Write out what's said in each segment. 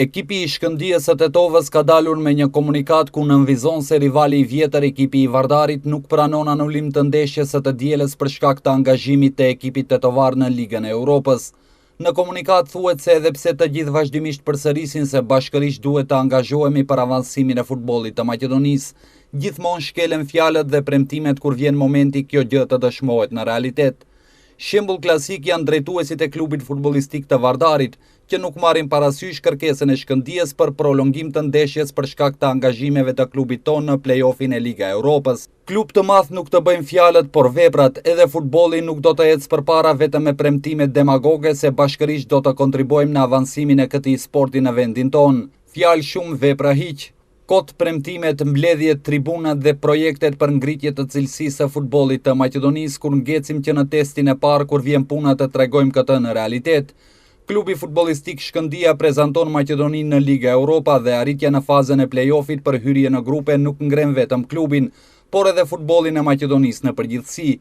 Ekipi i Shkëndijës së Tetovës ka dalur me një komunikat ku nënvizon se rivali i vjetër ekipi i Vardarit nuk pranon anulim të ndeshjes së të dielës për shkak të angazhimit të ekipit tetovar në Ligën e Europës. Në komunikat thuhet se edhe pse të gjithë vazhdimisht përsërisin se bashkërisht duhet të angazhohemi për avancimin e futbollit të Maqedonisë, gjithmonë shkelen fjalët dhe premtimet kur vjen momenti kjo gjë të dëshmohet në realitet. Shembull klasik janë drejtuesit e klubit futbollistik të Vardarit, që nuk marrin parasysh kërkesën e Shkëndijës për prolongim të ndeshjes për shkak të angazhimeve të klubit tonë në play-offin e Liga e Europës. Klub të madh nuk të bëjmë fjalët, por veprat, edhe futbolli nuk do të ecë përpara vetëm me premtime demagoge se bashkërisht do të kontribuojmë në avancimin e këtij sporti në vendin tonë. Fjalë shumë, vepra hiq. Kot premtimet, mbledhjet, tribunat dhe projektet për ngritje të cilësisë së futbollit të Maqedonisë kur ngecim që në testin e parë kur vjen puna të tregojmë këtë në realitet. Klubi futbollistik Shkëndija prezanton Maqedoninë në Liga Europa dhe arritja në fazën e play-offit për hyrje në grupe nuk ngren vetëm klubin, por edhe futbollin e Maqedonisë në përgjithësi.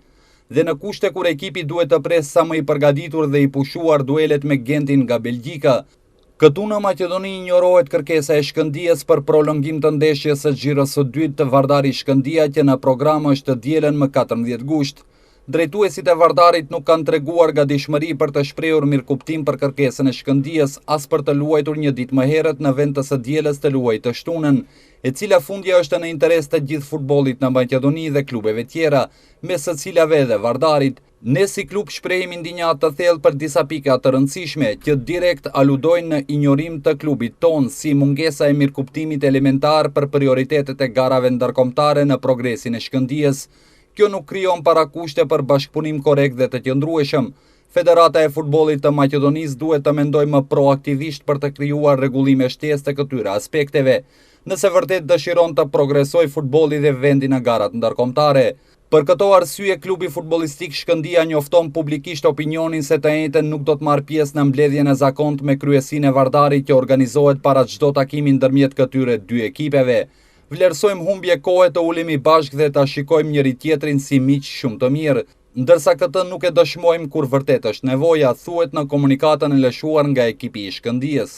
Dhe në kushte kur ekipi duhet të presë sa më i përgatitur dhe i pushuar duelet me Gentin nga Belgjika. Këtu në Maqedoni injorohet kërkesa e Shkëndijës për prolongim të ndeshjes së xhirës së dytë të Vardari Shkëndija që në program është të dielen më 14 gusht. Drejtuesit e Vardarit nuk kanë treguar gatishmëri për të shprehur mirëkuptim për kërkesën e Shkëndijës as për të luajtur një ditë më herët në vend të së dielës të luajë të shtunën, e cila fundja është në interes të gjithë futbollit në Maqedoni dhe klubeve tjera, mes së cilave edhe Vardarit. Ne si klub shprehim ndinjat të thellë për disa pika të rëndësishme që direkt aludojnë në injorim të klubit ton, si mungesa e mirëkuptimit elementar për prioritetet e garave ndërkombëtare në progresin e Shkëndijës. Kjo nuk krijon parakushte për bashkëpunim korrekt dhe të qëndrueshëm. Federata e futbollit të Maqedonisë duhet të mendojë më proaktivisht për të krijuar rregullime shtesë të këtyre aspekteve, nëse vërtet dëshiron të progresojë futbolli dhe vendi në garat ndërkombëtare. Për këto arsye, klubi futbollistik Shkëndija njofton publikisht opinionin se të njëjtën nuk do të marrë pjesë në mbledhjen e zakontë me kryesinë e Vardarit që organizohet para çdo takimi ndërmjet këtyre dy ekipeve. Vlerësojmë humbje kohe të ulemi bashkë dhe ta shikojmë njëri tjetrin si miq shumë të mirë, ndërsa këtë nuk e dëshmojmë kur vërtet është nevoja, thuhet në komunikatën e lëshuar nga ekipi i Shkëndijës.